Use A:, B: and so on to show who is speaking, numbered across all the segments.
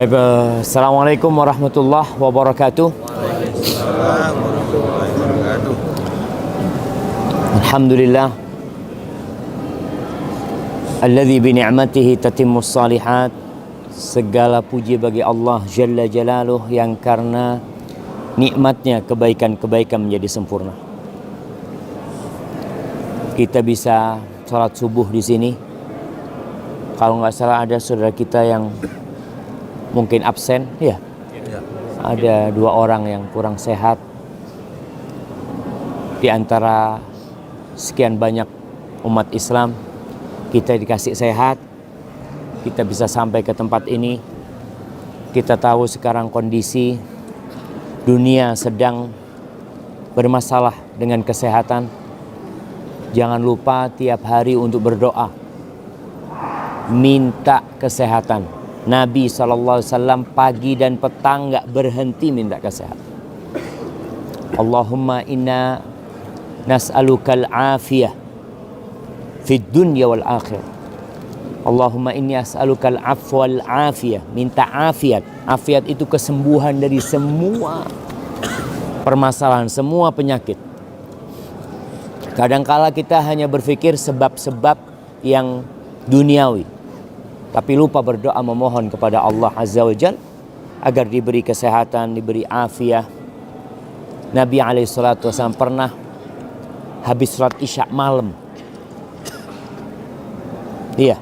A: Assalamualaikum warahmatullahi wabarakatuh.
B: Waalaikumsalam warahmatullahi wabarakatuh.
A: Alhamdulillah alladzi bi ni'matihi tatimmus shalihat. Segala puji bagi Allah Jalla Jalaluh yang karena nikmatnya kebaikan-kebaikan menjadi sempurna. Kita bisa sholat subuh di sini. Kalau nggak salah ada saudara kita yang mungkin absen, ya. Ada 2 orang yang kurang sehat. Di antara sekian banyak umat Islam, kita dikasih sehat, kita bisa sampai ke tempat ini. Kita tahu sekarang kondisi dunia sedang bermasalah dengan kesehatan. Jangan lupa tiap hari untuk berdoa, minta kesehatan. Nabi SAW pagi dan petang gak berhenti minta kesehatan. Allahumma inna nas'alukal afiyah fid dunya wal akhirah. Allahumma inni as'alukal afwa wal afiyah. Minta afiat. Afiat itu kesembuhan dari semua permasalahan, semua penyakit. Kadangkala kita hanya berpikir sebab-sebab yang duniawi, tapi lupa berdoa memohon kepada Allah Azza wa Jalla agar diberi kesehatan, diberi afiat. Nabi SAW pernah habis sholat isya malam. Iya,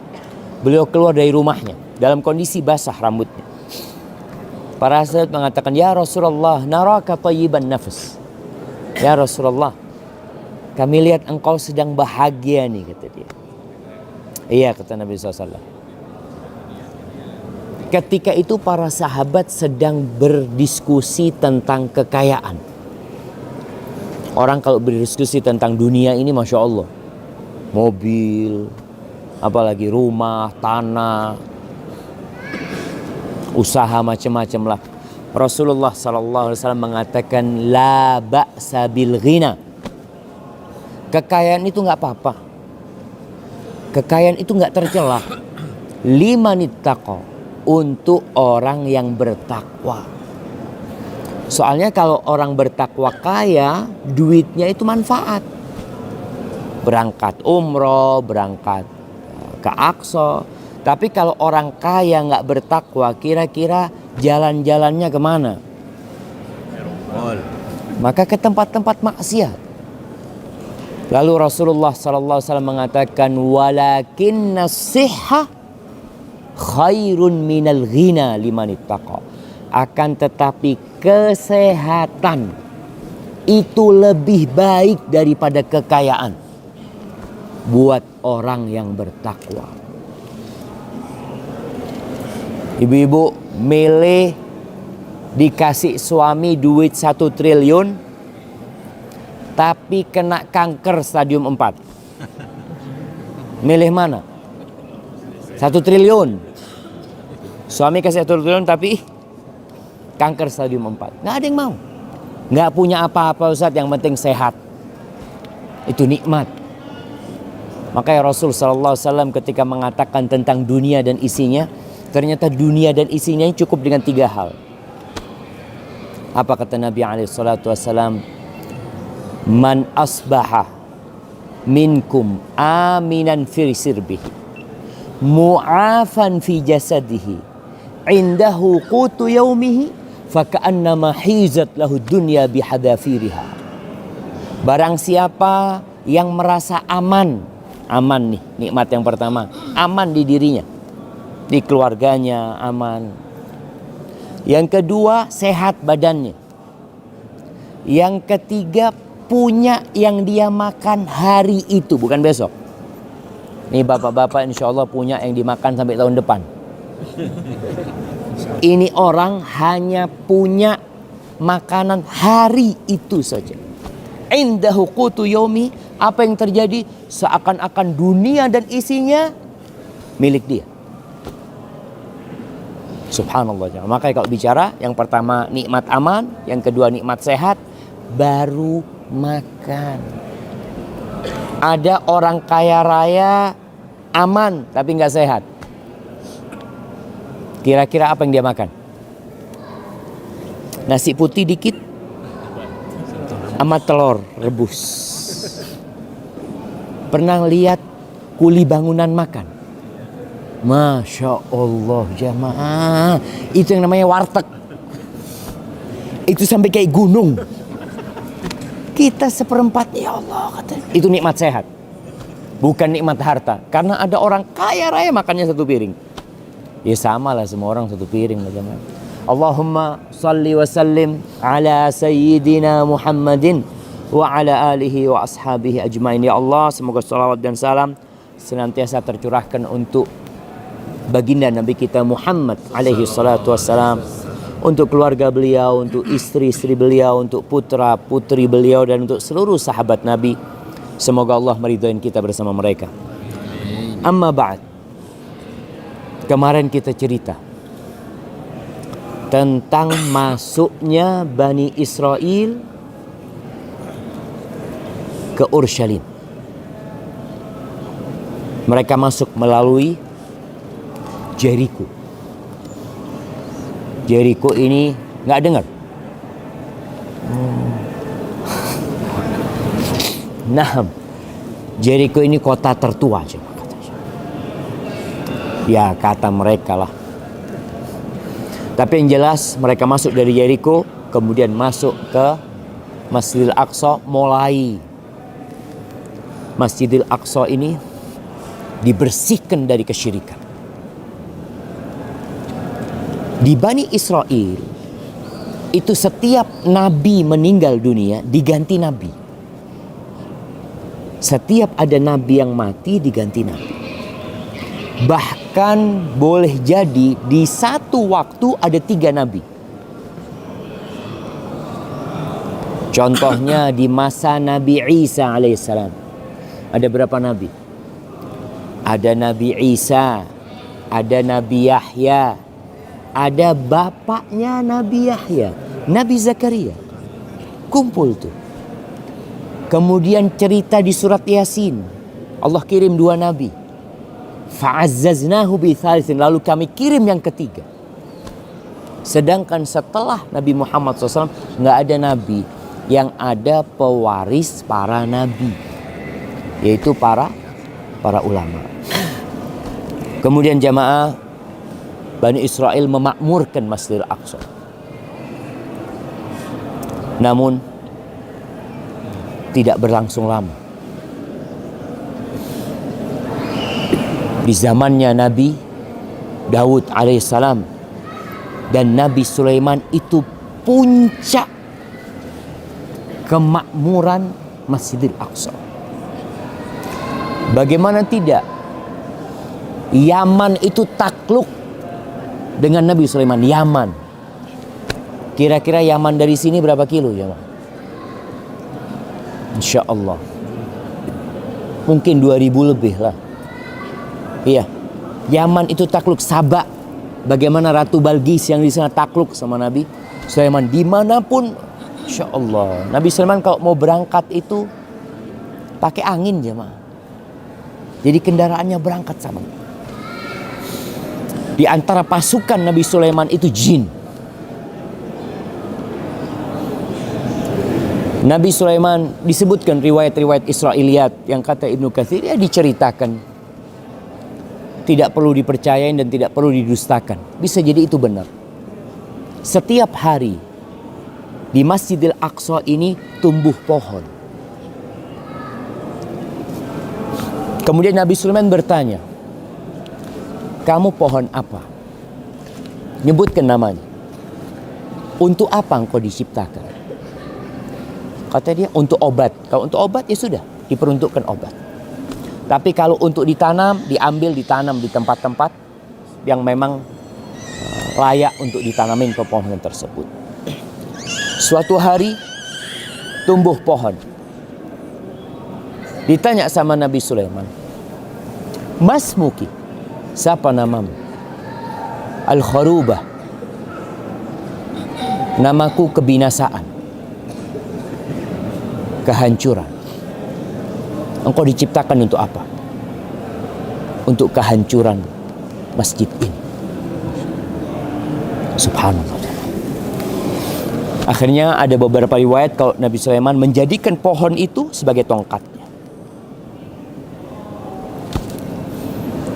A: beliau keluar dari rumahnya dalam kondisi basah rambutnya. Para sahabat mengatakan, "Ya Rasulullah, naraka tayyiban nafas." Ya Rasulullah, kami lihat engkau sedang bahagia nih, kata dia. Iya, kata Nabi SAW. Ketika itu para sahabat sedang berdiskusi tentang kekayaan. Orang kalau berdiskusi tentang dunia ini, Masya Allah, mobil, apalagi rumah, tanah, usaha macam-macam lah. Rasulullah SAW mengatakan, la ba'sa bil ghina. Kekayaan itu nggak apa-apa. Kekayaan itu nggak tercela. Limanittaqa, untuk orang yang bertakwa. Soalnya kalau orang bertakwa kaya, duitnya itu manfaat. Berangkat umroh, berangkat ke Aqsa. Tapi kalau orang kaya nggak bertakwa, kira-kira jalan-jalannya kemana? Maka ke tempat-tempat maksiat. Lalu Rasulullah SAW mengatakan, walakinna sihha khairun minal ghina limanittaqa. Akan tetapi kesehatan itu lebih baik daripada kekayaan buat orang yang bertakwa. Ibu-ibu milih dikasih suami duit 1 triliun tapi kena kanker stadium 4. Milih mana? 1 triliun. Suami kasih 1 triliun tapi kanker stadium 4. Nggak ada yang mau. Nggak punya apa-apa, Ustaz, yang penting sehat. Itu nikmat. Makanya Rasul SAW ketika mengatakan tentang dunia dan isinya, ternyata dunia dan isinya cukup dengan 3 hal. Apa kata Nabi SAW? Man asbaha minkum aminan fi sirbihi, mu'afan fi jasadihi, indahu qutu yaumihi, faka'annama hizat lahu dunya bihadafiriha. Barang siapa yang merasa aman, aman nih, nikmat yang pertama, aman di dirinya, di keluarganya aman. Yang kedua, sehat badannya. Yang ketiga, punya yang dia makan hari itu, bukan besok. Nih bapak-bapak insya Allah punya yang dimakan sampai tahun depan. Ini orang hanya punya makanan hari itu saja. Indahu qutu yaumi, apa yang terjadi? Seakan-akan dunia dan isinya milik dia. Subhanallah. Makanya kalau bicara, yang pertama nikmat aman, yang kedua nikmat sehat, baru makan. Ada orang kaya raya aman tapi nggak sehat. Kira-kira apa yang dia makan? Nasi putih dikit sama telur rebus. Pernah lihat kuli bangunan makan? Masya Allah jamaah, itu yang namanya warteg. Itu sampai kayak gunung. Kita seperempat, ya Allah kata. Itu nikmat sehat, bukan nikmat harta. Karena ada orang kaya raya makannya satu piring. Ya sama lah, semua orang satu piring lah jamaah. Allahumma salli wa sallim ala sayyidina Muhammadin wa ala alihi wa ashabihi ajmain. Ya Allah, semoga salawat dan salam senantiasa tercurahkan untuk baginda Nabi kita Muhammad alaihi salatu wassalam, untuk keluarga beliau, untuk istri-istri beliau, untuk putra-putri beliau, dan untuk seluruh sahabat Nabi. Semoga Allah meridhoin kita bersama mereka. Amma ba'd. Kemarin kita cerita tentang masuknya Bani Israel ke Urshalim. Mereka masuk melalui Jericho. Jericho ini nggak dengar. Nah, Jericho ini kota tertua, ya kata mereka lah. Tapi yang jelas mereka masuk dari Jericho, kemudian masuk ke Masjidil Aqsa. Mulai Masjidil Aqsa ini dibersihkan dari kesyirikan. Di Bani Israel itu setiap nabi meninggal dunia diganti nabi. Setiap ada nabi yang mati diganti nabi. Bahkan boleh jadi di satu waktu ada 3 nabi. Contohnya di masa Nabi Isa alaihissalam. Ada berapa nabi? Ada Nabi Isa, ada Nabi Yahya, ada bapaknya Nabi Yahya, Nabi Zakaria. Kumpul tuh. Kemudian cerita di surat Yasin, Allah kirim 2 nabi. Fa'azzaznahu bi thalithin, lalu kami kirim yang ketiga. Sedangkan setelah Nabi Muhammad SAW nggak ada nabi, yang ada pewaris para nabi, yaitu para ulama. Kemudian jamaah, Bani Israel memakmurkan Masjidil Aqsa. Namun tidak berlangsung lama. Di zamannya Nabi Daud alaihissalam dan Nabi Sulaiman itu puncak kemakmuran Masjidil Aqsa. Bagaimana tidak? Yaman itu takluk dengan Nabi Sulaiman. Yaman. Kira-kira Yaman dari sini berapa kilo ya? Insya Allah mungkin 2000 lebih lah. Iya, Yaman itu takluk. Sabah, bagaimana Ratu Balqis yang di sana takluk sama Nabi Sulaiman. Dimanapun, Insya Allah. Nabi Sulaiman kalau mau berangkat itu pakai angin jemaah. Jadi kendaraannya berangkat sama. Di antara pasukan Nabi Sulaiman itu jin. Nabi Sulaiman disebutkan riwayat-riwayat Israiliyat yang kata Ibnu Katsir, ya diceritakan. Tidak perlu dipercayain dan tidak perlu didustakan. Bisa jadi itu benar. Setiap hari di Masjidil Aqsa ini tumbuh pohon. Kemudian Nabi Sulaiman bertanya, kamu pohon apa? Nyebutkan namanya. Untuk apa engkau diciptakan? Kata dia, untuk obat. Kalau untuk obat ya sudah, diperuntukkan obat. Tapi kalau untuk ditanam, ditanam di tempat-tempat yang memang layak untuk ditanamin pepohonan tersebut. Suatu hari tumbuh pohon. Ditanya sama Nabi Sulaiman, Masmuki, siapa namamu? Al-Kharubah, namaku kebinasaan, kehancuran. Engkau diciptakan untuk apa? Untuk kehancuran masjid ini. Subhanallah. Akhirnya ada beberapa riwayat kalau Nabi Sulaiman menjadikan pohon itu sebagai tongkatnya.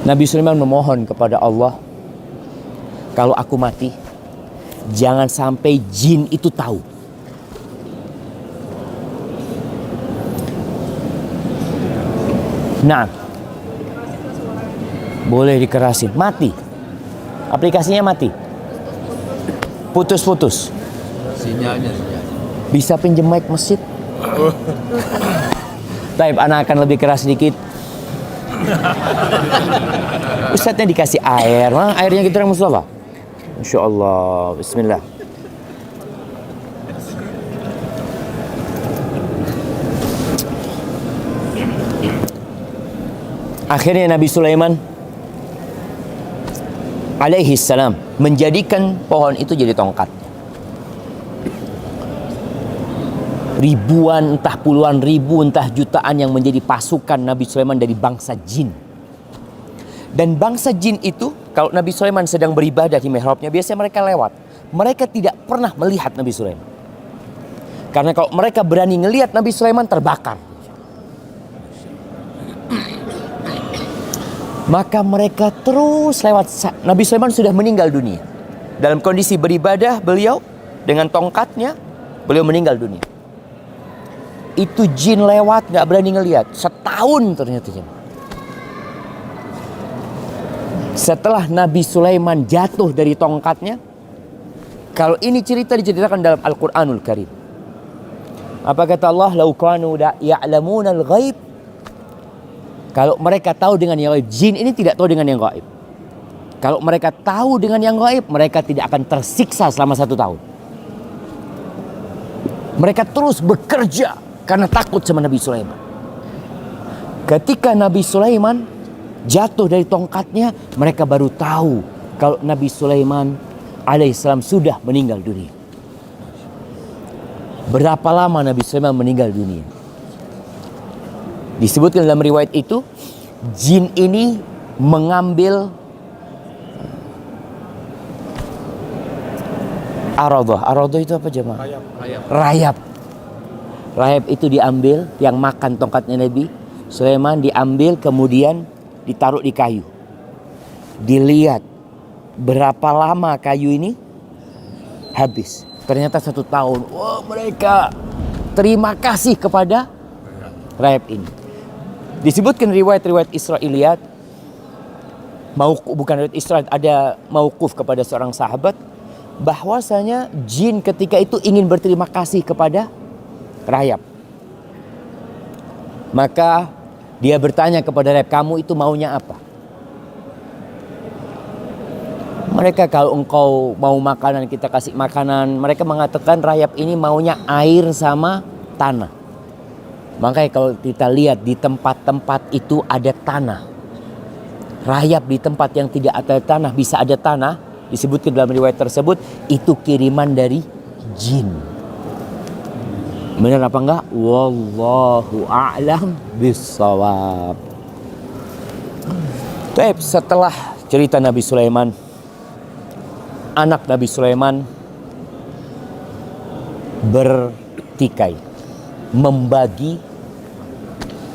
A: Nabi Sulaiman memohon kepada Allah, kalau aku mati, jangan sampai jin itu tahu. Nah, boleh dikerasin, mati. Aplikasinya mati. Putus-putus.
B: Sinyalnya.
A: Bisa pinjem mic masjid. Taib, anak akan lebih keras sedikit. Ustadznya dikasih air. Mana airnya gitu orang Mustafa? Insya Allah. Bismillah. Akhirnya Nabi Sulaiman alaihi salam menjadikan pohon itu jadi tongkat. Ribuan, entah puluhan ribu, entah jutaan yang menjadi pasukan Nabi Sulaiman dari bangsa jin. Dan bangsa jin itu, kalau Nabi Sulaiman sedang beribadah di mihrabnya, biasanya mereka lewat. Mereka tidak pernah melihat Nabi Sulaiman. Karena kalau mereka berani ngelihat Nabi Sulaiman, terbakar. Maka mereka terus lewat. Nabi Sulaiman sudah meninggal dunia. Dalam kondisi beribadah beliau dengan tongkatnya, beliau meninggal dunia. Itu jin lewat gak berani ngelihat. Setahun ternyata. Setelah Nabi Sulaiman jatuh dari tongkatnya, kalau ini cerita diceritakan dalam Al-Quranul Karim. Apa kata Allah? Lau kanu ya'lamunal ghaib. Kalau mereka tahu dengan yang gaib. Jin ini tidak tahu dengan yang gaib. Kalau mereka tahu dengan yang gaib, mereka tidak akan tersiksa selama 1 tahun. Mereka terus bekerja karena takut sama Nabi Sulaiman. Ketika Nabi Sulaiman jatuh dari tongkatnya, mereka baru tahu kalau Nabi Sulaiman alaihissalam sudah meninggal dunia. Berapa lama Nabi Sulaiman meninggal dunia? Disebutkan dalam riwayat itu, jin ini mengambil aradah. Aradah itu apa jemaah? Rayap. Rayap itu diambil, yang makan tongkatnya Nabi Sulaiman diambil, kemudian ditaruh di kayu. Dilihat berapa lama kayu ini habis. Ternyata 1 tahun. Wah, mereka terima kasih kepada rayap ini. Disebutkan riwayat-riwayat Israiliyat, bukan riwayat Israel, ada mauquf kepada seorang sahabat, bahwasanya jin ketika itu ingin berterima kasih kepada rayap. Maka dia bertanya kepada rayap, kamu itu maunya apa? Mereka, kalau engkau mau makanan, kita kasih makanan. Mereka mengatakan rayap ini maunya air sama tanah. Makanya kalau kita lihat di tempat-tempat itu ada tanah. Rayap di tempat yang tidak ada tanah, bisa ada tanah. Disebutkan dalam riwayat tersebut, itu kiriman dari jin. Benar apa enggak? Wallahu a'lam bissawab. Baik, setelah cerita Nabi Sulaiman, anak Nabi Sulaiman bertikai, membagi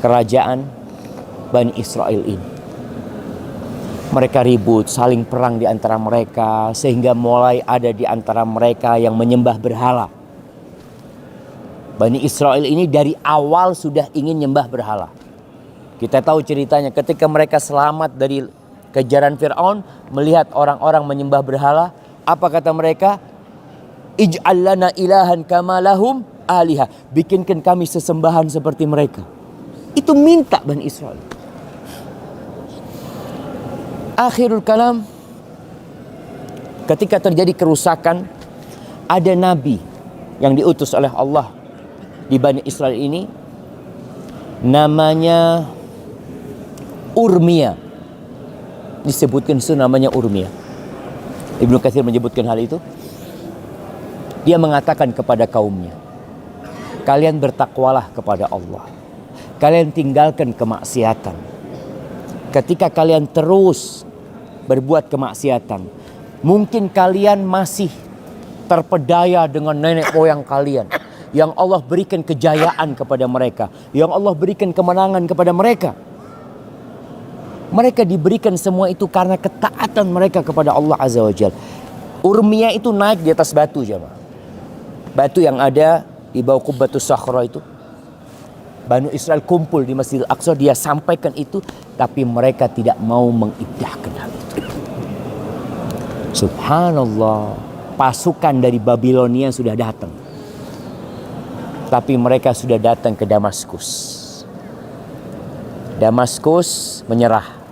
A: kerajaan Bani Israel ini. Mereka ribut, saling perang di antara mereka, sehingga mulai ada di antara mereka yang menyembah berhala. Bani Israel ini dari awal sudah ingin nyembah berhala. Kita tahu ceritanya, ketika mereka selamat dari kejaran Fir'aun, melihat orang-orang menyembah berhala, apa kata mereka? Ij'al lana ilahan kama lahum alihah. Bikinkan kami sesembahan seperti mereka. Itu minta Bani Israel. Akhirul kalam, ketika terjadi kerusakan, ada nabi yang diutus oleh Allah di Bani Israel ini, namanya Urmia. Disebutkan itu namanya Urmia. Ibnu Katsir menyebutkan hal itu. Dia mengatakan kepada kaumnya, kalian bertakwalah kepada Allah. Kalian tinggalkan kemaksiatan. Ketika kalian terus berbuat kemaksiatan, Mungkin kalian masih terpedaya dengan nenek moyang kalian, yang Allah berikan kejayaan kepada mereka, yang Allah berikan kemenangan kepada mereka. Mereka diberikan semua itu karena ketaatan mereka kepada Allah Azza wa Jalla. Urmiyah itu naik di atas batu, jemaah. Batu yang ada di bawah Qubbatus Sakhra itu. Banu Israel kumpul di Masjidil Aqsa, dia sampaikan itu, tapi mereka tidak mau mengindahkan hal itu. Subhanallah, pasukan dari Babilonia sudah datang. Tapi mereka sudah datang ke Damaskus. Damaskus menyerah.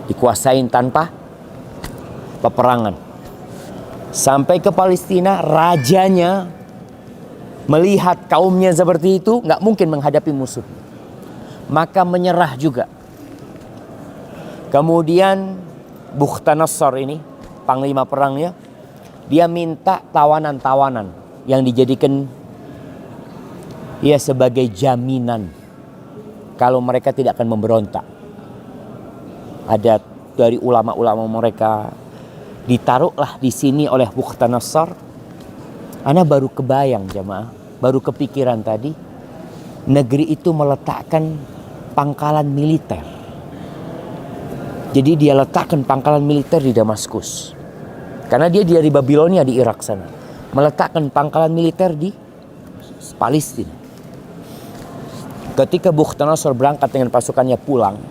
A: Dikuasain tanpa peperangan. Sampai ke Palestina, rajanya melihat kaumnya seperti itu, nggak mungkin menghadapi musuh. Maka menyerah juga. Kemudian Bukhtanasar ini, panglima perangnya, dia minta tawanan-tawanan yang dijadikan ya sebagai jaminan kalau mereka tidak akan memberontak. Ada dari ulama-ulama mereka, ditaruhlah di sini oleh Bukhtanasar. Ana baru kebayang jemaah, baru kepikiran tadi, negeri itu meletakkan pangkalan militer. Jadi dia letakkan pangkalan militer di Damaskus. Karena dia dari Babilonia di Irak sana. Meletakkan pangkalan militer di Palestina. Ketika Bukhtanasar berangkat dengan pasukannya pulang,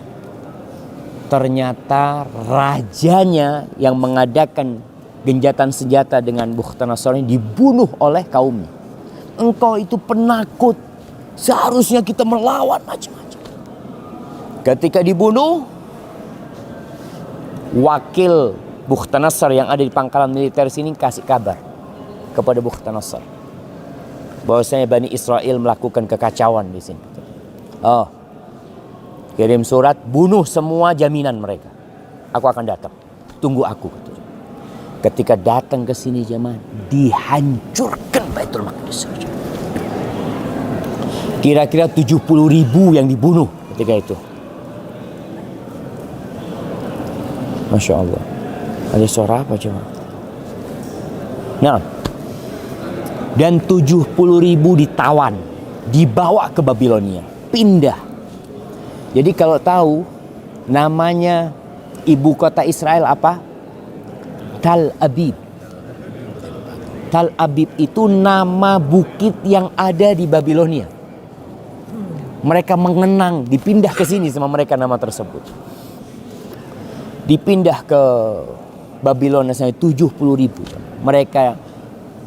A: ternyata rajanya yang mengadakan genjatan senjata dengan Bukhtanasar ini dibunuh oleh kaumnya. Engkau itu penakut, seharusnya kita melawan macam-macam. Ketika dibunuh, wakil Bukhtanasar yang ada di pangkalan militer sini kasih kabar kepada Bukhtanasar bahwasanya Bani Israel melakukan kekacauan di sini. Oh, kirim surat, bunuh semua jaminan mereka. Aku akan datang. Tunggu aku. Ketika datang ke sini jemaah, dihancurkan Baitul Maqdis. Kira-kira 70.000 yang dibunuh ketika itu. Masya Allah. Ada suara apa coba? Nah, dan 70.000 ditawan, dibawa ke Babilonia, pindah. Jadi kalau tahu namanya ibu kota Israel apa? Tal Abib. Tal Abib itu nama bukit yang ada di Babilonia. Mereka mengenang, dipindah ke sini sama mereka nama tersebut. Dipindah ke Babilonia sampai 70.000. Mereka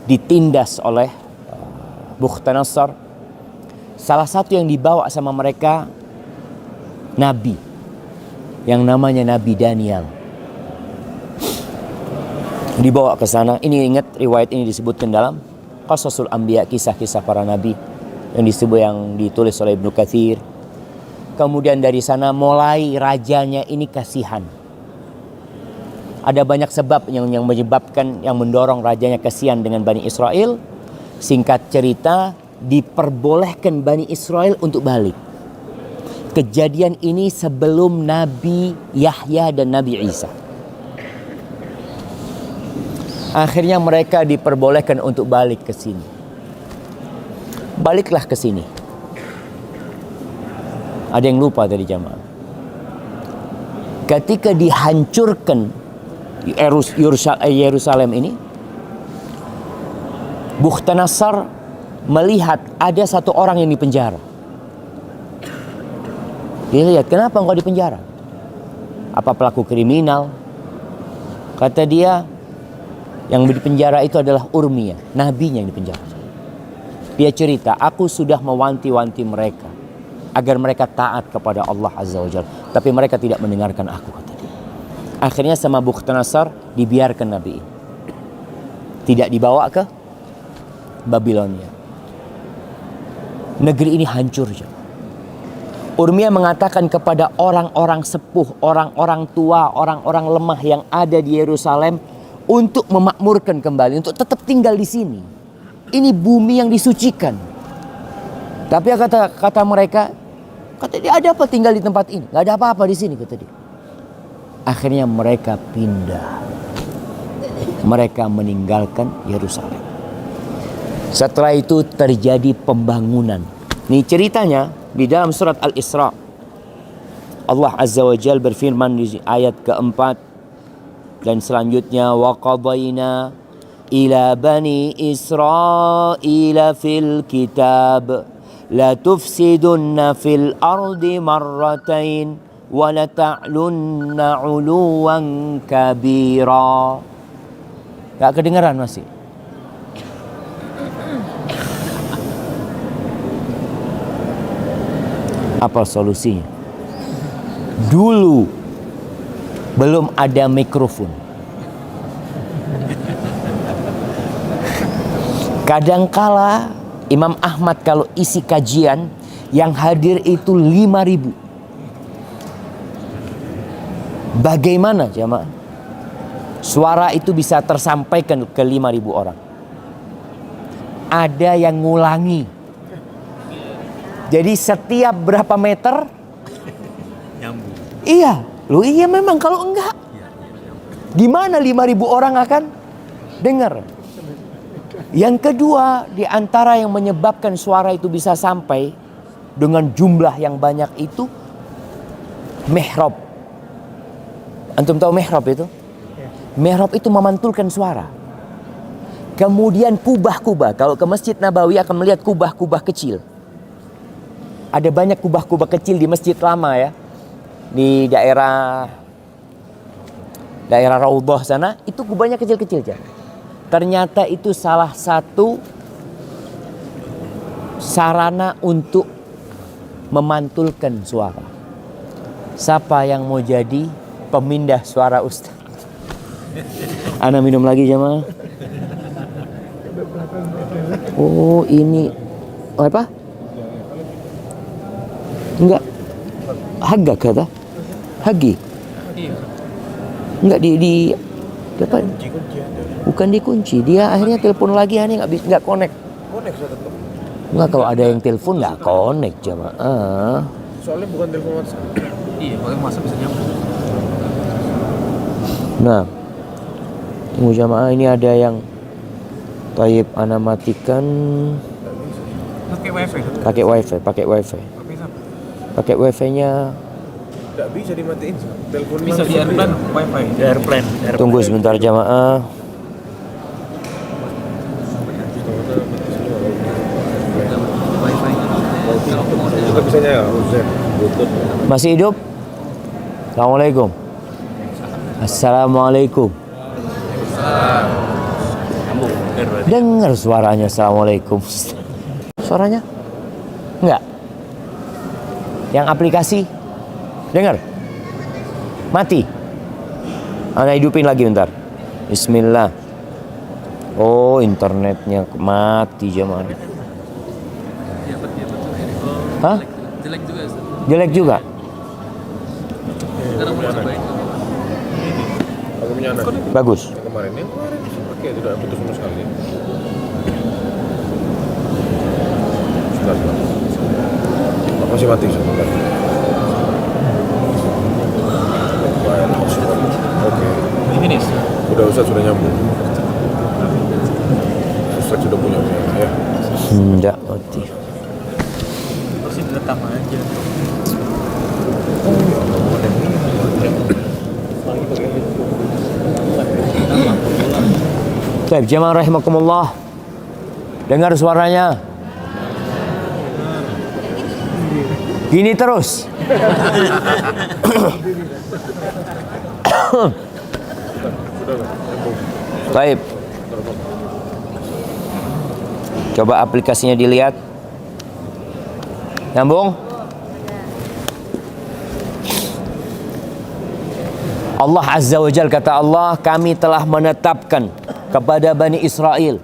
A: ditindas oleh Bukhtanasar. Salah satu yang dibawa sama mereka nabi yang namanya Nabi Daniel. Dibawa ke sana. Ini ingat riwayat ini disebutkan dalam Qasasul Anbiya, kisah-kisah para nabi yang disebut, yang ditulis oleh Ibnu Katsir. Kemudian dari sana mulai rajanya ini kasihan. Ada banyak sebab yang menyebabkan, yang mendorong rajanya kasihan dengan Bani Israel. Singkat cerita, diperbolehkan Bani Israel untuk balik. Kejadian ini sebelum Nabi Yahya dan Nabi Isa. Akhirnya mereka diperbolehkan untuk balik ke sini. Baliklah ke sini. Ada yang lupa tadi jamaah. Ketika dihancurkan Yerusalem ini, Bukhtanasar melihat ada satu orang yang dipenjara. Dia lihat, kenapa engkau dipenjara? Apa pelaku kriminal? Kata dia, yang dipenjara itu adalah Urmiyah, nabinya yang dipenjara. Dia cerita, aku sudah mewanti-wanti mereka agar mereka taat kepada Allah Azza wa Jalla, tapi mereka tidak mendengarkan aku, kata dia. Akhirnya sama Bukhtanasar dibiarkan Nabi ini. Tidak dibawa ke Babilonia. Negeri ini hancur. Urmiyah mengatakan kepada orang-orang sepuh, orang-orang tua, orang-orang lemah yang ada di Yerusalem untuk memakmurkan kembali, untuk tetap tinggal di sini. Ini bumi yang disucikan. Tapi kata mereka, kata dia, ada apa tinggal di tempat ini? Gak ada apa-apa di sini, kata dia. Akhirnya mereka pindah. mereka meninggalkan Yerusalem. Setelah itu terjadi pembangunan. Ini ceritanya di dalam surat Al-Isra. Allah Azza wa Jalla berfirman di ayat keempat dan selanjutnya, wa qadayna ila bani Israila fil kitab la tufsidunna fil ardi marratain wa la ta'lunna 'uluwan kabira. Gak kedengaran masih? Apa solusinya? Dulu belum ada mikrofon. Kadangkala Imam Ahmad kalau isi kajian yang hadir itu 5.000. Bagaimana jamaah suara itu bisa tersampaikan ke 5.000 orang? Ada yang ngulangi. Jadi setiap berapa meter?
B: Nyambung.
A: Iya, iya memang kalau enggak gimana 5.000 orang akan dengar? Yang kedua, di antara yang menyebabkan suara itu bisa sampai dengan jumlah yang banyak itu mihrab. Antum tahu mihrab itu? Mihrab itu memantulkan suara. Kemudian kubah-kubah. Kalau ke Masjid Nabawi akan melihat kubah-kubah kecil. Ada banyak kubah-kubah kecil di masjid lama ya. Di daerah Raudhah sana, itu kubahnya kecil-kecil aja. Ternyata itu salah satu sarana untuk memantulkan suara. Siapa yang mau jadi pemindah suara Ustaz? Ana minum lagi jamaah. Oh ini apa? Enggak. Haga kata? Hagi? Enggak di apa? Bukan dikunci. Dia akhirnya telepon lagi, akhirnya nggak connect. Enggak, kalau ada yang telepon nggak connect jamaah.
B: Soalnya bukan telepon WhatsApp. Iya, pakai WhatsApp bisa nyambung.
A: Nah, tunggu jamaah, ini ada yang Taib ana matikan. Pakai wifi. Pakai wifi-nya.
B: Tidak bisa dimatiin. Telepon bisa di airplane, wifi. Di airplane.
A: Tunggu sebentar jamaah.
B: Kita bisanya ya, Bluetooth.
A: Masih hidup? Assalamualaikum. Assalamualaikum. Dengar suaranya. Assalamualaikum. Suaranya? Enggak. Yang aplikasi? Dengar. Mati. Ana hidupin lagi bentar. Bismillah. Oh, internetnya mati jamaah. Hah?
C: Jelek juga.
A: Jelek juga.
C: Sekarang mau cobain.
B: Aku punya anak.
A: Bagus.
B: Yang kemarin pakai tidak putus sama sekali. Sudah. Masih mati sebentar. Oke.
C: Ini
B: Udah Ustaz sudah nyambung. Ustaz sudah punya ya.
A: Enggak mati.
C: terus direkam aja.
A: Baik, jemaah rahimakumullah. Dengar suaranya. Gini terus. Baik. Coba aplikasinya dilihat. Nyambung? Allah Azza wa Jalla, kata Allah, kami telah menetapkan kepada Bani Israel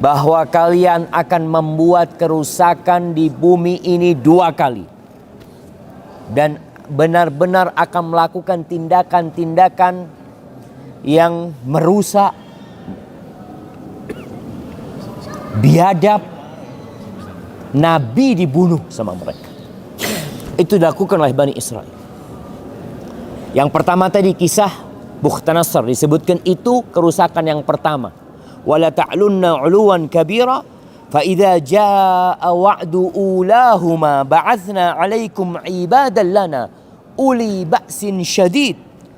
A: bahwa kalian akan membuat kerusakan di bumi ini 2 kali. Dan benar-benar akan melakukan tindakan-tindakan yang merusak, biadab, Nabi dibunuh sama mereka. Itu dilakukan oleh Bani Israel. Yang pertama tadi kisah Bukhtanasar disebutkan itu kerusakan yang pertama. Wala ta'lunna 'uluwan kabira fa idza jaa wa'du ulahuma ba'athna 'alaikum 'ibadan lana uli ba'sin syadid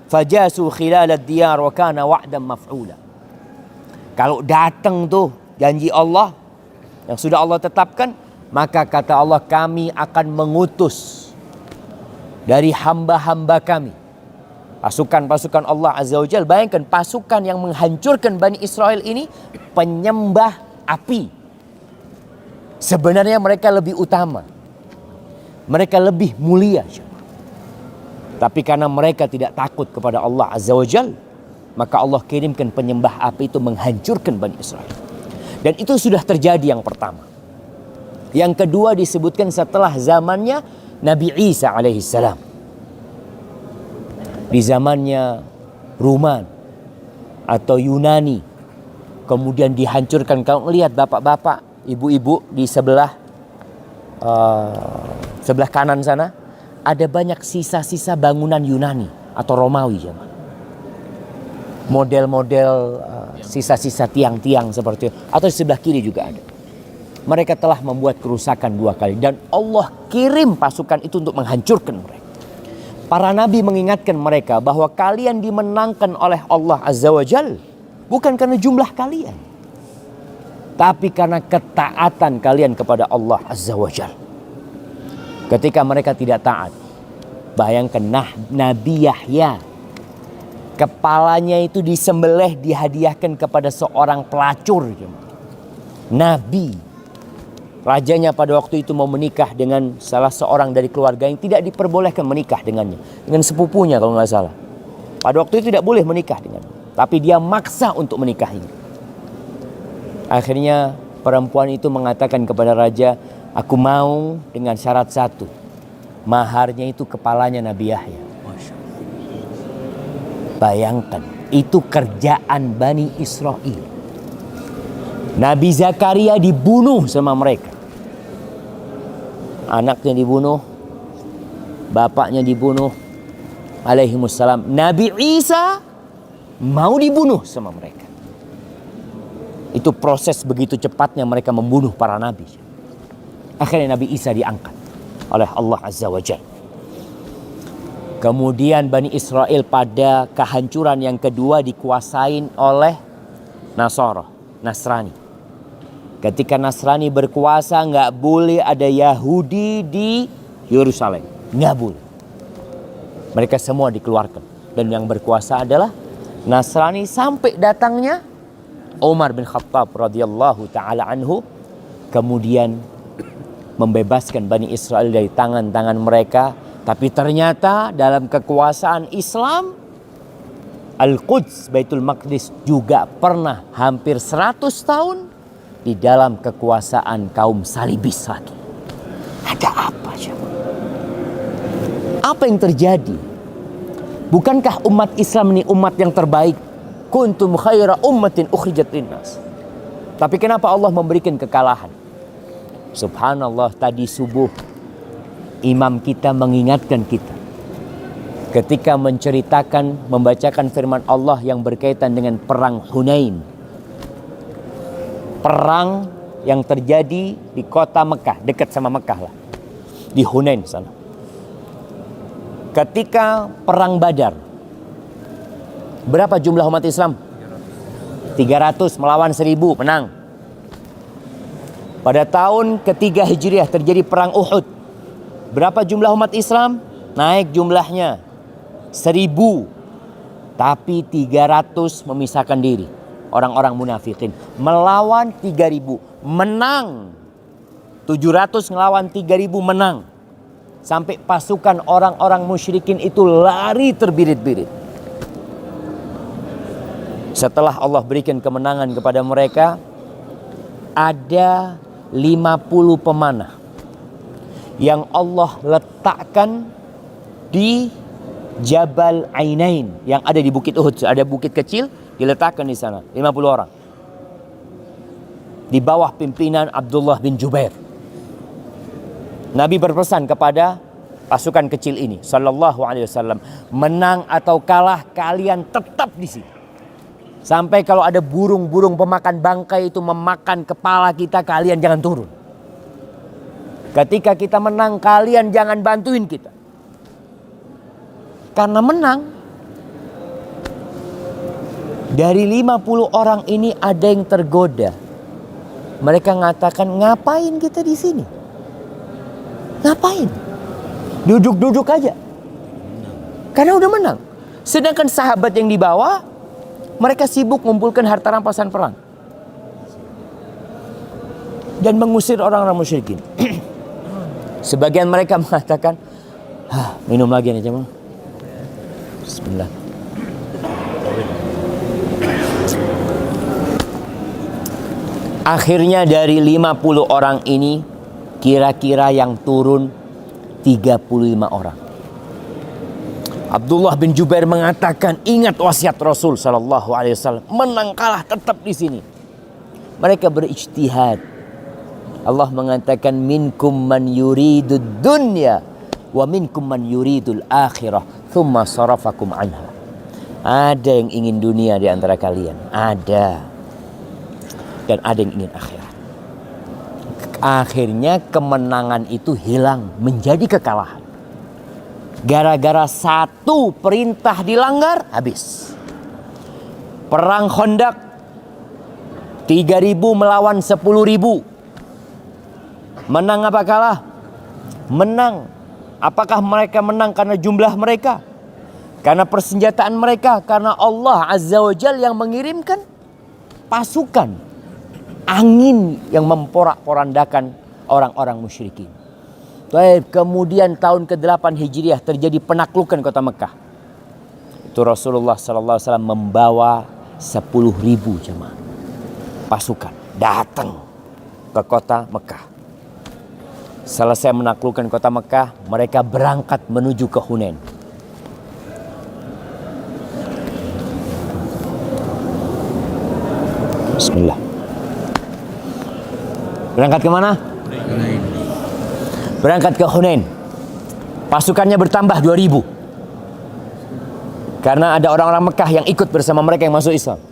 A: fajasu khilal ad-diyar wa kana wa'dan maf'ula. Kalau datang tuh janji Allah yang sudah Allah tetapkan, maka kata Allah, kami akan mengutus dari hamba-hamba kami pasukan-pasukan Allah Azza wa Jalla. Bayangkan pasukan yang menghancurkan Bani Israel ini penyembah api. Sebenarnya mereka lebih utama, mereka lebih mulia. Tapi karena mereka tidak takut kepada Allah Azza wa Jalla, maka Allah kirimkan penyembah api itu menghancurkan Bani Israel. Dan itu sudah terjadi yang pertama. Yang kedua disebutkan setelah zamannya Nabi Isa alaihissalam. Di zamannya Ruman atau Yunani, kemudian dihancurkan. Kalau melihat bapak-bapak, ibu-ibu di sebelah kanan sana, ada banyak sisa-sisa bangunan Yunani atau Romawi zaman. Model-model sisa-sisa tiang-tiang seperti itu. Atau di sebelah kiri juga ada. Mereka telah membuat kerusakan 2 kali. Dan Allah kirim pasukan itu untuk menghancurkan mereka. Para nabi mengingatkan mereka bahwa kalian dimenangkan oleh Allah Azza wa Jal. Bukan karena jumlah kalian, tapi karena ketaatan kalian kepada Allah Azza wa Jal. Ketika mereka tidak taat, bayangkan Nabi Yahya, kepalanya itu disembelih, dihadiahkan kepada seorang pelacur. Nabi, rajanya pada waktu itu mau menikah dengan salah seorang dari keluarga yang tidak diperbolehkan menikah dengannya. Dengan sepupunya kalau nggak salah. Pada waktu itu tidak boleh menikah dengannya. Tapi dia maksa untuk menikahinya. Akhirnya perempuan itu mengatakan kepada raja, aku mau dengan syarat satu. Maharnya itu kepalanya Nabi Yahya. Bayangkan, itu kerjaan Bani Israel. Nabi Zakaria dibunuh sama mereka. Anaknya dibunuh, bapaknya dibunuh, alaihimussalam. Nabi Isa mau dibunuh sama mereka. Itu proses begitu cepatnya mereka membunuh para nabi. Akhirnya Nabi Isa diangkat oleh Allah Azza wa Jalla. Kemudian Bani Israel pada kehancuran yang kedua dikuasain oleh Nasrani. Ketika Nasrani berkuasa, nggak boleh ada Yahudi di Yerusalem, nggak boleh. Mereka semua dikeluarkan, dan yang berkuasa adalah Nasrani sampai datangnya Umar bin Khattab radhiyallahu taala anhu, kemudian membebaskan Bani Israel dari tangan-tangan mereka. Tapi ternyata dalam kekuasaan Islam, Al-Quds, Baitul Maqdis juga pernah hampir 100 tahun di dalam kekuasaan kaum salibis lagi. Ada apa coba? Apa yang terjadi? Bukankah umat Islam ini umat yang terbaik? Kuntum khaira ummatin ukhrijat linnas. Tapi kenapa Allah memberikan kekalahan? Subhanallah, tadi subuh imam kita mengingatkan kita ketika menceritakan, membacakan firman Allah yang berkaitan dengan perang Hunain. Perang yang terjadi di kota Mekah, dekat sama Mekah lah, di Hunain sana. Ketika perang Badar, berapa jumlah umat Islam? 300 melawan 1000, menang. Pada tahun ketiga Hijriah terjadi perang Uhud. Berapa jumlah umat Islam? Naik jumlahnya 1000, tapi 300 memisahkan diri. Orang-orang munafikin melawan 3000, menang. 700 ngelawan 3000, menang. Sampai pasukan orang-orang musyrikin itu lari terbirit-birit. Setelah Allah berikan kemenangan kepada mereka, ada 50 pemanah yang Allah letakkan di Jabal Ainain yang ada di Bukit Uhud. Ada bukit kecil diletakkan di sana, 50 orang. Di bawah pimpinan Abdullah bin Jubair. Nabi berpesan kepada pasukan kecil ini sallallahu alaihi wasallam, menang atau kalah kalian tetap di sini. Sampai kalau ada burung-burung pemakan bangkai itu memakan kepala kita, kalian jangan turun. Ketika kita menang, kalian jangan bantuin kita. Karena menang. Dari 50 orang ini ada yang tergoda. Mereka mengatakan, ngapain kita di sini? Ngapain? Duduk-duduk aja. Karena udah menang. Sedangkan sahabat yang dibawa, mereka sibuk mengumpulkan harta rampasan perang. Dan mengusir orang-orang musyrikin. Sebagian mereka mengatakan, minum lagi nih jemaah. Bismillah. Akhirnya dari 50 orang ini, kira-kira yang turun 35 orang. Abdullah bin Jubair mengatakan, ingat wasiat Rasul sallallahu alaihi wasallam, menang kalah tetap di sini. Mereka berijtihad. Allah mengatakan, minkum man yuridud dunya wa minkum man yuridul akhirah thumma sarafakum anha. Ada yang ingin dunia di antara kalian, ada. Dan ada yang ingin akhirat. Akhirnya kemenangan itu hilang menjadi kekalahan. Gara-gara satu perintah dilanggar, habis. Perang Khandaq 3.000 melawan 10.000. Menang apa kalah? Menang. Apakah mereka menang karena jumlah mereka? Karena persenjataan mereka? Karena Allah Azza wa Jalla yang mengirimkan pasukan angin yang memporak-porandakan orang-orang musyrikin. Baik, kemudian tahun ke-8 Hijriah terjadi penaklukan kota Mekah. Itu Rasulullah SAW membawa 10.000 jemaah pasukan datang ke kota Mekah. Selesai menaklukkan kota Mekah, mereka berangkat menuju ke Hunain. Bismillah. Berangkat ke mana? Berangkat ke Hunain. Pasukannya bertambah 2.000. Karena ada orang-orang Mekah yang ikut bersama mereka yang masuk Islam.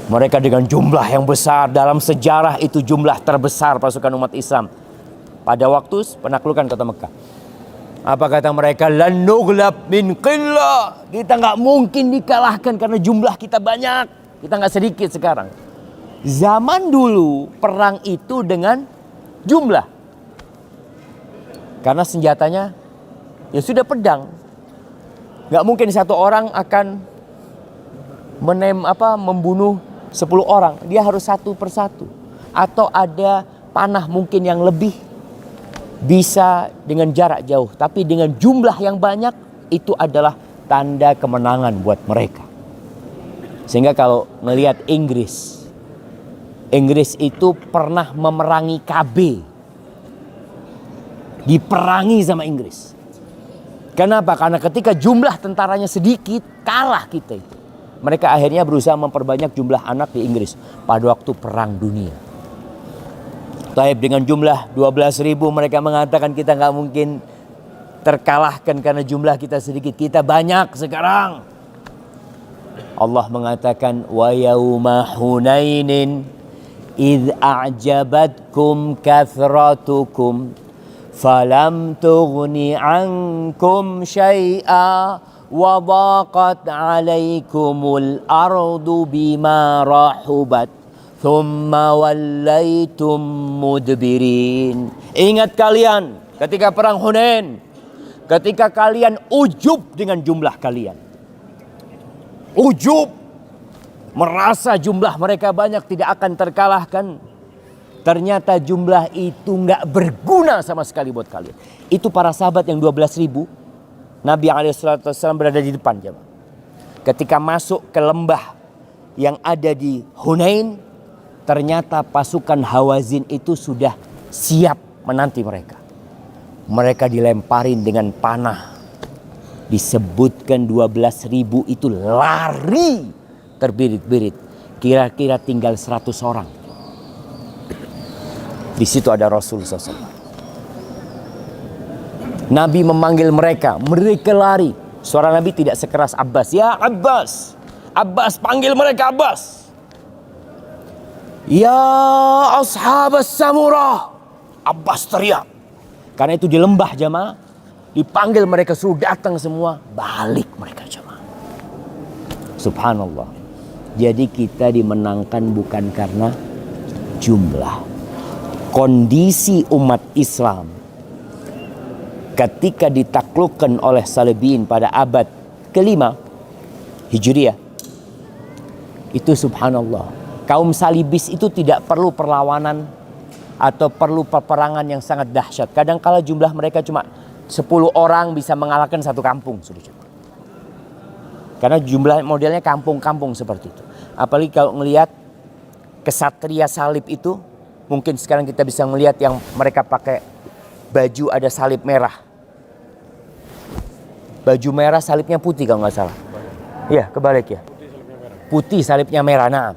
A: Mereka dengan jumlah yang besar, dalam sejarah itu jumlah terbesar pasukan umat Islam pada waktu penaklukan kota Mekah. Apa kata mereka? Lan nughlab min qillah. Kita nggak mungkin dikalahkan karena jumlah kita banyak. Kita nggak sedikit sekarang. Zaman dulu perang itu dengan jumlah. Karena senjatanya ya sudah pedang. Nggak mungkin satu orang akan membunuh 10 orang. Dia harus satu persatu. Atau ada panah mungkin yang lebih bisa dengan jarak jauh. Tapi dengan jumlah yang banyak, itu adalah tanda kemenangan buat mereka. Sehingga kalau melihat Inggris itu pernah memerangi KB. Diperangi sama Inggris. Kenapa? Karena ketika jumlah tentaranya sedikit, kalah kita itu. Mereka akhirnya berusaha memperbanyak jumlah anak di Inggris pada waktu Perang Dunia. Taib dengan jumlah 12.000, mereka mengatakan kita nggak mungkin terkalahkan karena jumlah kita sedikit. Kita banyak sekarang. Allah mengatakan, wa yauma hunainin idh a'jabatkum kathratukum falam tughni ankum syai'a wa dhaqat 'alaikumul ardu bima rahubat thumma wallaitum mudbirin. Ingat kalian ketika perang Hunain, ketika kalian ujub dengan jumlah kalian. Ujub, merasa jumlah mereka banyak tidak akan terkalahkan. Ternyata jumlah itu nggak berguna sama sekali buat kalian. Itu para sahabat yang 12.000. Nabi SAW berada di depan jemaah. Ketika masuk ke lembah yang ada di Hunain, ternyata pasukan Hawazin itu sudah siap menanti mereka. Mereka dilemparin dengan panah. Disebutkan 12.000 itu lari terbirit-birit. Kira-kira tinggal 100 orang. Di situ ada Rasul SAW. Nabi memanggil mereka, mereka lari. Suara Nabi tidak sekeras Abbas. Ya Abbas, Abbas panggil mereka Abbas. Ya ashabas samurah, Abbas teriak. Karena itu di lembah jamaah, dipanggil mereka suruh datang semua, balik mereka jamaah. Subhanallah. Jadi kita dimenangkan bukan karena jumlah. Kondisi umat Islam ketika ditaklukkan oleh Salibiyin pada abad ke-5 Hijriah, itu subhanallah, kaum Salibis itu tidak perlu perlawanan atau perlu peperangan yang sangat dahsyat. Kadang-kala jumlah mereka cuma 10 orang bisa mengalahkan satu kampung. Karena jumlah modelnya kampung-kampung seperti itu. Apalagi kalau melihat kesatria salib itu, mungkin sekarang kita bisa melihat yang mereka pakai baju ada salib merah. Baju merah salibnya putih kalau nggak salah. Iya, kebalik ya. Putih salibnya merah. Nah,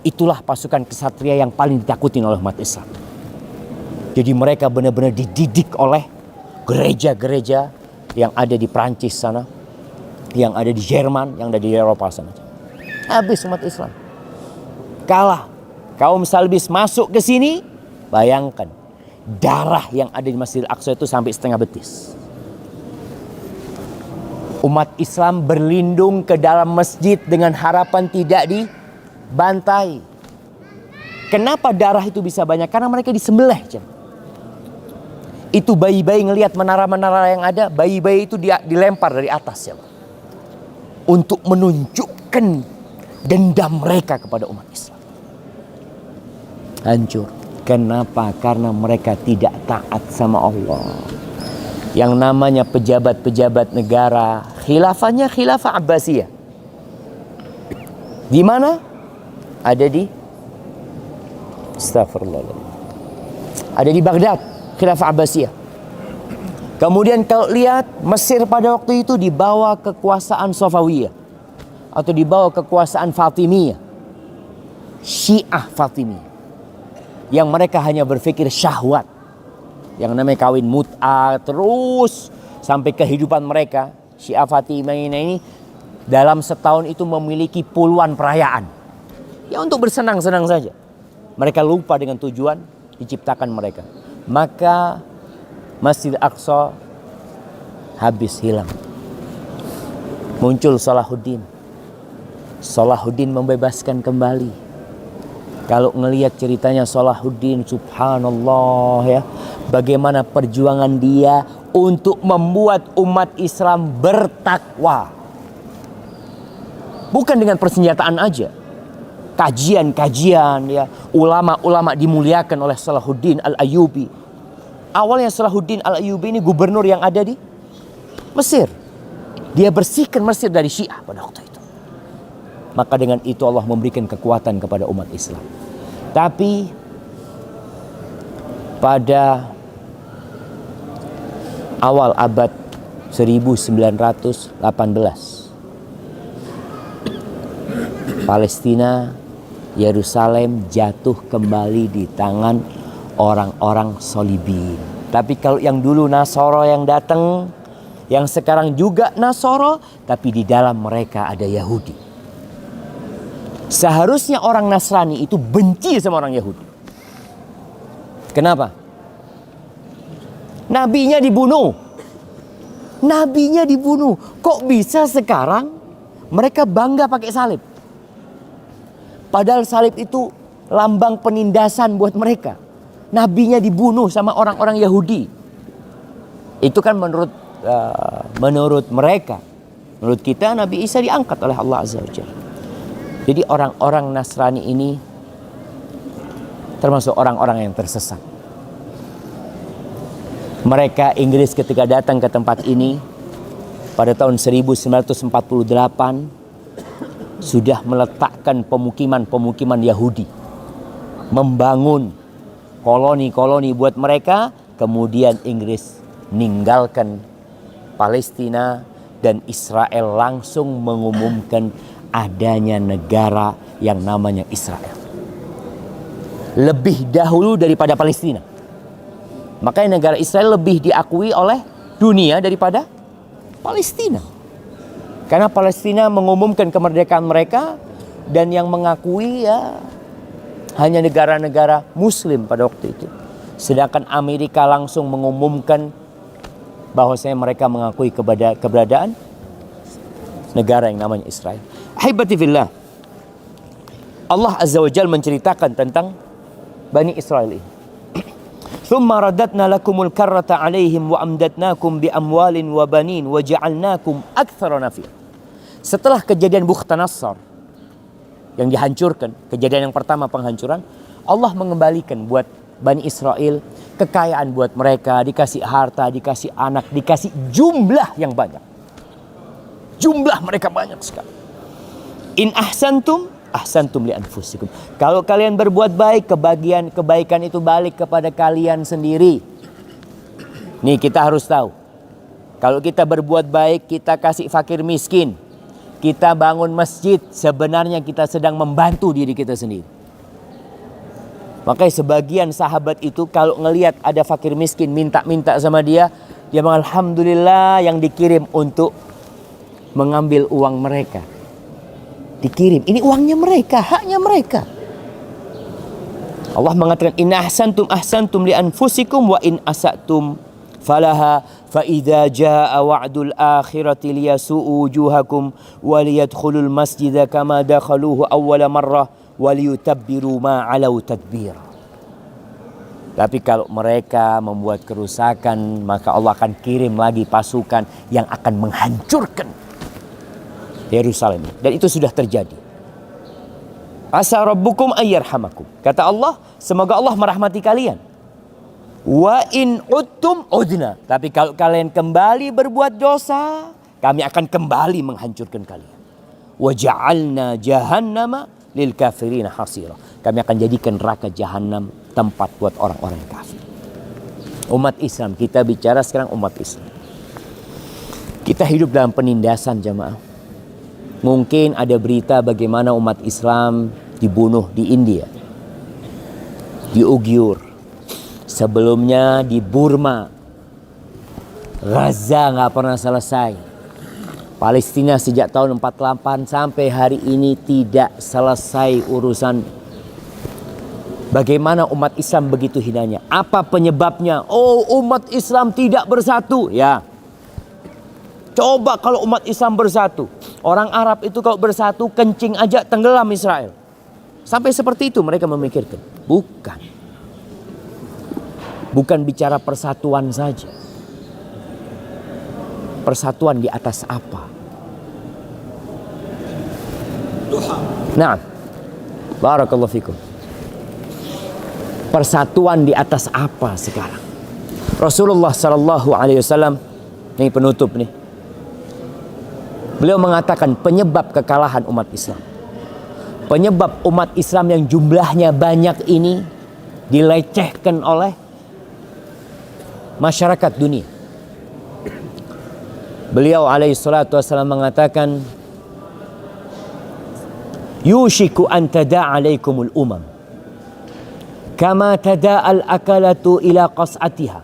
A: itulah pasukan kesatria yang paling ditakutin oleh umat Islam. Jadi mereka benar-benar dididik oleh gereja-gereja yang ada di Prancis sana, yang ada di Jerman, yang ada di Eropa sana. Habis umat Islam. Kalah. Kaum Salibis masuk ke sini, bayangkan darah yang ada di Masjidil Aqsa itu sampai setengah betis. Umat Islam berlindung ke dalam masjid dengan harapan tidak dibantai. Kenapa darah itu bisa banyak? Karena mereka disembelih. Itu bayi-bayi ngelihat menara-menara yang ada, bayi-bayi itu dilempar dari atas ya, untuk menunjukkan dendam mereka kepada umat Islam. Hancur. Kenapa? Karena mereka tidak taat sama Allah. Yang namanya pejabat-pejabat negara, khilafahnya khilafah Abbasiyah. Di mana? Ada di Astagfirullahaladzim. Ada di Baghdad, khilafah Abbasiyah. Kemudian kalau lihat Mesir pada waktu itu dibawa kekuasaan Safawiyah atau dibawa kekuasaan Fatimiyah, Syiah Fatimiyah, yang mereka hanya berpikir syahwat. Yang namanya kawin mut'ah terus sampai kehidupan mereka. Syiah Fatimiyah ini dalam setahun itu memiliki puluhan perayaan. Ya untuk bersenang-senang saja. Mereka lupa dengan tujuan diciptakan mereka. Maka Masjid Aqsa habis hilang. Muncul Salahuddin. Salahuddin membebaskan kembali. Kalau ngelihat ceritanya Salahuddin, subhanallah ya, bagaimana perjuangan dia untuk membuat umat Islam bertakwa. Bukan dengan persenjataan aja. Kajian-kajian ya, ulama-ulama dimuliakan oleh Salahuddin Al-Ayyubi. Awalnya Salahuddin Al-Ayyubi ini gubernur yang ada di Mesir. Dia bersihkan Mesir dari Syiah pada waktu itu. Maka dengan itu Allah memberikan kekuatan kepada umat Islam. Tapi pada awal abad 1918, Palestina, Yerusalem jatuh kembali di tangan orang-orang Salibiyin. Tapi kalau yang dulu Nasoro yang datang, yang sekarang juga Nasoro, tapi di dalam mereka ada Yahudi. Seharusnya orang Nasrani itu benci sama orang Yahudi. Kenapa? Nabinya dibunuh. Nabinya dibunuh. Kok bisa sekarang mereka bangga pakai salib? Padahal salib itu lambang penindasan buat mereka. Nabinya dibunuh sama orang-orang Yahudi. Itu kan menurut mereka. Menurut kita Nabi Isa diangkat oleh Allah Azza wa Jalla. Jadi orang-orang Nasrani ini termasuk orang-orang yang tersesat. Mereka Inggris ketika datang ke tempat ini pada tahun 1948 sudah meletakkan pemukiman-pemukiman Yahudi. Membangun koloni-koloni buat mereka. Kemudian Inggris meninggalkan Palestina dan Israel langsung mengumumkan adanya negara yang namanya Israel. Lebih dahulu daripada Palestina. Makanya negara Israel lebih diakui oleh dunia daripada Palestina. Karena Palestina mengumumkan kemerdekaan mereka dan yang mengakui ya hanya negara-negara Muslim pada waktu itu. Sedangkan Amerika langsung mengumumkan bahwasanya mereka mengakui keberadaan negara yang namanya Israel. Ahibati fillah, Allah Azza wa Jalla menceritakan tentang Bani Israel ini. Thumma radatna lakumul karrata alaihim wa amdatnakum bi amwalin wa banin wa ja'alnakum aktsara nafir. Setelah kejadian Bukhtanasar yang dihancurkan, kejadian yang pertama penghancuran, Allah mengembalikan buat Bani Israel kekayaan buat mereka, dikasih harta, dikasih anak, dikasih jumlah yang banyak. Jumlah mereka banyak sekali. In ahsantum ahsantum li anfusikum. Kalau kalian berbuat baik, kebaikan itu balik kepada kalian sendiri. Nih kita harus tahu. Kalau kita berbuat baik, kita kasih fakir miskin, kita bangun masjid, sebenarnya kita sedang membantu diri kita sendiri. Makanya sebagian sahabat itu kalau ngelihat ada fakir miskin minta-minta sama dia bilang alhamdulillah yang dikirim untuk mengambil uang mereka. Dikirim, ini uangnya mereka, haknya mereka. Allah mengatakan in ahsantum li anfusikum wa in asatum falaha fa idza jaa wa'dul akhirati liyasu'u wujuhakum wa liyadkhulul masjida kama dakhaluhu awwala marrah wa liyutabbiru ma 'alau tadbir. Tapi kalau mereka membuat kerusakan, maka Allah akan kirim lagi pasukan yang akan menghancurkan Yerusalem. Dan itu sudah terjadi. Asa rabbukum ayyarhamakum. Kata Allah, semoga Allah merahmati kalian. Wa in uttum udna. Tapi kalau kalian kembali berbuat dosa, kami akan kembali menghancurkan kalian. Wa ja'alna jahannama lil kafirin hasira. Kami akan jadikan neraka jahanam tempat buat orang-orang kafir. Umat Islam, kita bicara sekarang umat Islam. Kita hidup dalam penindasan jamaah. Mungkin ada berita bagaimana umat Islam dibunuh di India, di Uyghur, sebelumnya di Burma. Gaza nggak pernah selesai. Palestina sejak tahun 48 sampai hari ini tidak selesai urusan. Bagaimana umat Islam begitu hinanya? Apa penyebabnya? Oh, umat Islam tidak bersatu. Ya. Coba kalau umat Islam bersatu. Orang Arab itu kalau bersatu kencing aja tenggelam Israel. Sampai seperti itu mereka memikirkan. Bukan. Bukan bicara persatuan saja. Persatuan di atas apa? Nah, barakallahu fikum. Persatuan di atas apa sekarang? Rasulullah sallallahu alaihi wasallam, ini penutup nih. Beliau mengatakan penyebab kekalahan umat Islam, penyebab umat Islam yang jumlahnya banyak ini dilecehkan oleh masyarakat dunia. Beliau alaihi salatu wasallam mengatakan, yushiku an tada'a alaikumul umam kama tada'al akalatu ila qas'atiha.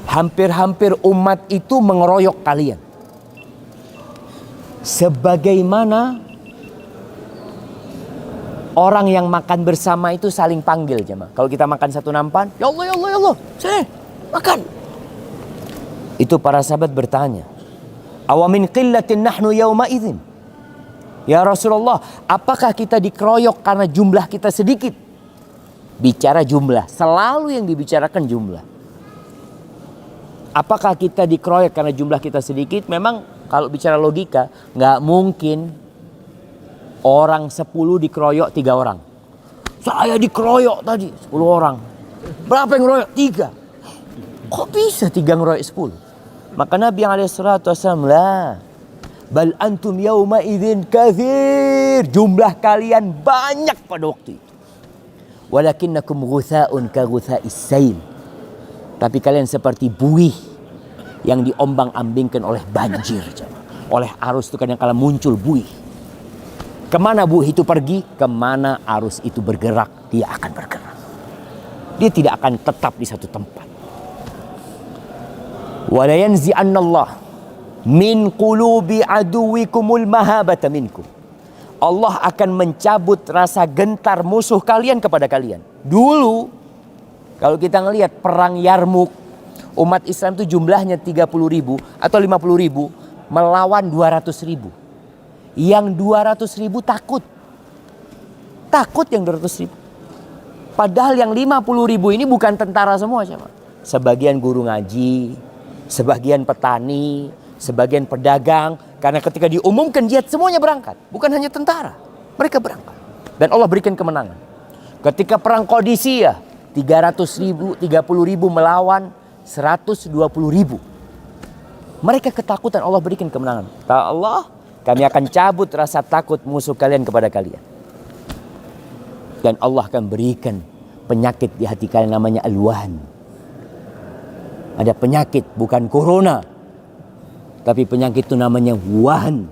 A: Hampir-hampir umat itu mengeroyok kalian. Sebagaimana orang yang makan bersama itu saling panggil jemaah. Kalau kita makan satu nampan, ya Allah, ya Allah, ya Allah, sini makan. Itu para sahabat bertanya, awamin qillatin nahnu yawma idzin. Ya Rasulullah, apakah kita dikeroyok karena jumlah kita sedikit? Bicara jumlah, selalu yang dibicarakan jumlah. Apakah kita dikeroyok karena jumlah kita sedikit? Memang kalau bicara logika, nggak mungkin orang 10 dikeroyok 3 orang. Saya dikeroyok tadi 10 orang. Berapa yang ngeroyok? 3. Kok bisa 3 ngeroyok 10? Maka Nabi SAW, lah, bal antum yauma idzin katsir. Jumlah kalian banyak pada waktu itu. Walakinnakum ghutha'un ka ghutha'is sail. Tapi kalian seperti buih yang diombang-ambingkan oleh banjir. Oleh arus itu kadang-kala muncul buih. Kemana buih itu pergi? Kemana arus itu bergerak, dia akan bergerak. Dia tidak akan tetap di satu tempat. Wa la yanzi'annallah min qulubi aduwikumul mahabata minkum. Allah akan mencabut rasa gentar musuh kalian kepada kalian. Dulu kalau kita ngelihat perang Yarmuk, umat Islam itu jumlahnya 30.000 atau 50.000 melawan 200.000. Yang 200.000 takut. Takut yang 200.000. Padahal yang 50.000 ini bukan tentara semua, siapa? Sebagian guru ngaji, sebagian petani, sebagian pedagang. Karena ketika diumumkan jihad semuanya berangkat. Bukan hanya tentara. Mereka berangkat. Dan Allah berikan kemenangan. Ketika perang Qadisiyah, 30.000 melawan 120.000. Mereka ketakutan, Allah berikan kemenangan. Kata Allah, kami akan cabut rasa takut musuh kalian kepada kalian. Dan Allah akan berikan penyakit di hati kalian namanya al-wahn. Ada penyakit, bukan corona. Tapi penyakit itu namanya wahn.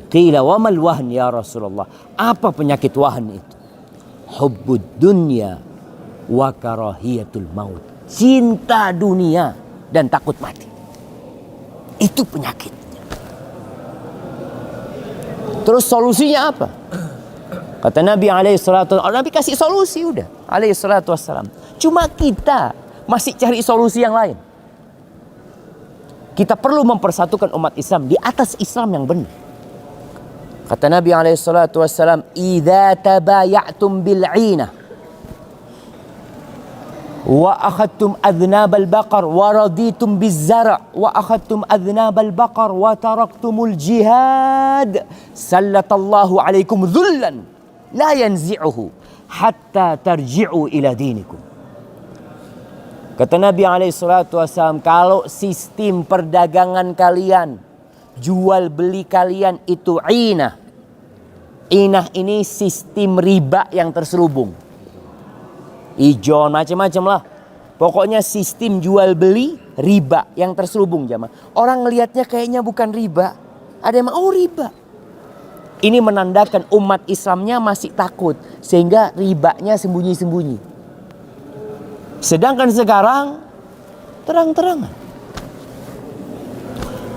A: Qila wa mal wahn ya Rasulullah. Apa penyakit wahn itu? Hubbud dunya wa karahiyatul maut. Cinta dunia dan takut mati. Itu penyakitnya. Terus solusinya apa? Kata Nabi alaihissalatu wassalam, Nabi kasih solusi udah alaihissalatu wassalam. Cuma kita masih cari solusi yang lain. Kita perlu mempersatukan umat Islam di atas Islam yang benar. Kata Nabi alaihissalatu wassalam, "Idza tabaya'tum bil'inah wa akhadtum adhnabal baqar wa raditum biz-zara' wa akhadtum adhnabal baqar wa taraktumul jihad sallatallahu alaikum dhullan la yanzi'uhu hatta tarji'u ila dinikum." Kata Nabi SAW, kalau sistem perdagangan kalian, jual beli kalian itu inah. Inah ini sistem riba yang terselubung. Ijon, macam-macam lah. Pokoknya sistem jual beli riba yang terselubung jamaah. Orang ngelihatnya kayaknya bukan riba. Ada yang oh riba. Ini menandakan umat Islamnya masih takut. Sehingga ribanya sembunyi-sembunyi. Sedangkan sekarang terang-terangan.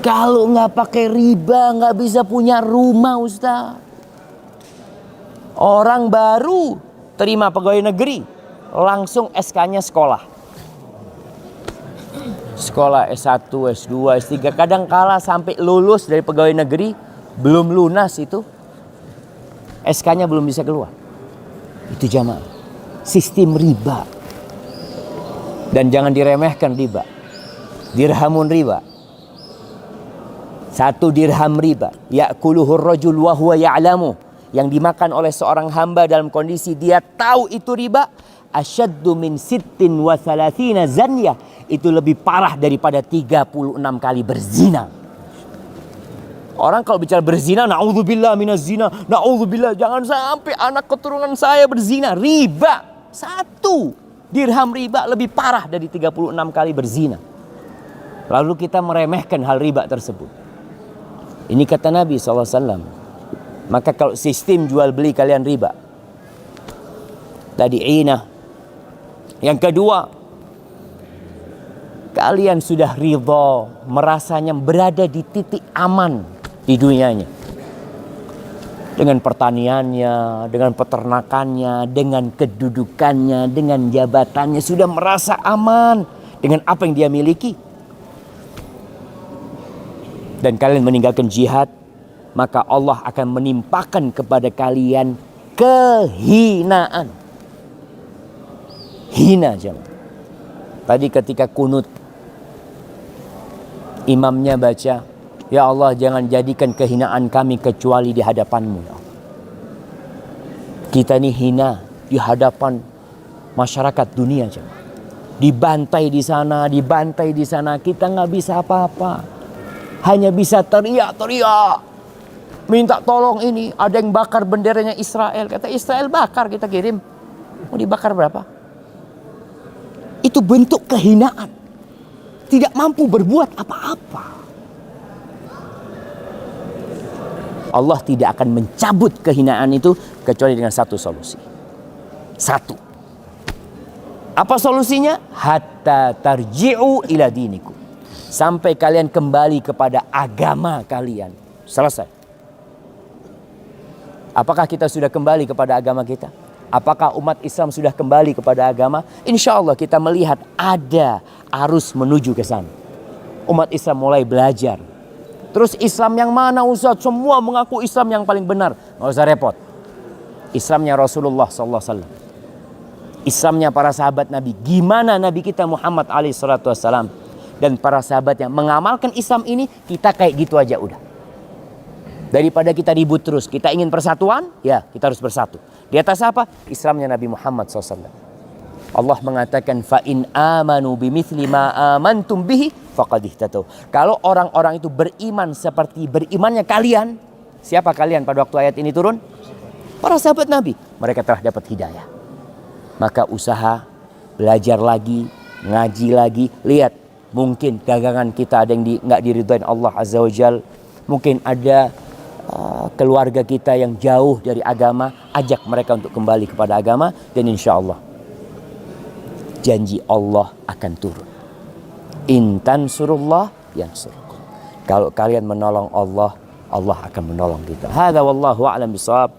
A: Kalau nggak pakai riba nggak bisa punya rumah, Ustaz. Orang baru terima pegawai negeri langsung SK-nya sekolah. Sekolah S1, S2, S3. Kadang kala sampai lulus dari pegawai negeri belum lunas itu SK-nya belum bisa keluar. Itu jamaah. Sistem riba. Dan jangan diremehkan riba. Dirhamun riba. 1 dirham riba. Ya'kuluhur rajul wa huwa ya'lamu. Yang dimakan oleh seorang hamba dalam kondisi dia tahu itu riba. Asyaddu min 36 zanyah. Itu lebih parah daripada 36 kali berzina. Orang kalau bicara berzina, na'udzubillah minaz zina. Na'udzubillah, jangan sampai anak keturunan saya berzina. Riba. 1 dirham riba lebih parah dari 36 kali berzina. Lalu kita meremehkan hal riba tersebut. Ini kata Nabi SAW. Maka kalau sistem jual beli kalian riba. Tadi inah. Yang kedua, kalian sudah ridha, merasanya berada di titik aman di dunianya. Dengan pertaniannya, dengan peternakannya, dengan kedudukannya, dengan jabatannya. Sudah merasa aman dengan apa yang dia miliki. Dan kalian meninggalkan jihad. Maka Allah akan menimpakan kepada kalian kehinaan. Hina jemaah. Tadi ketika kunut, imamnya baca, "Ya Allah, jangan jadikan kehinaan kami kecuali di hadapan-Mu." Kita ini hina di hadapan masyarakat dunia. Dibantai di sana, dibantai di sana. Kita nggak bisa apa-apa. Hanya bisa teriak-teriak. Minta tolong ini. Ada yang bakar benderanya Israel. Kata Israel bakar, kita kirim. Mau dibakar berapa? Itu bentuk kehinaan. Tidak mampu berbuat apa-apa. Allah tidak akan mencabut kehinaan itu kecuali dengan satu solusi. 1. Apa solusinya? Hatta tarji'u ila dinikum. Sampai kalian kembali kepada agama kalian. Selesai. Apakah kita sudah kembali kepada agama kita? Apakah umat Islam sudah kembali kepada agama? Insya Allah kita melihat ada arus menuju ke sana. Umat Islam mulai belajar. Terus Islam yang mana Ustaz? Semua mengaku Islam yang paling benar. Nggak usah repot. Islamnya Rasulullah SAW. Islamnya para sahabat Nabi. Gimana Nabi kita Muhammad SAW dan para sahabatnya mengamalkan Islam ini, kita kayak gitu aja udah. Daripada kita ribut terus, kita ingin persatuan, ya kita harus bersatu. Di atas apa? Islamnya Nabi Muhammad SAW. Allah mengatakan, fa in amanu bimithli ma amantum bihi faqad ihtadaw. Kalau orang-orang itu beriman seperti berimannya kalian, siapa kalian pada waktu ayat ini turun? Para sahabat Nabi. Mereka telah dapat hidayah. Maka usaha, belajar lagi, ngaji lagi. Lihat, mungkin dagangan kita ada yang nggak diridhoin Allah Azza wa Jal. Mungkin ada keluarga kita yang jauh dari agama. Ajak mereka untuk kembali kepada agama. Dan insya Allah, janji Allah akan turun. In tansurullah yansurkum. Kalau kalian menolong Allah, Allah akan menolong kita. Hadza wallahu a'lam bishawab.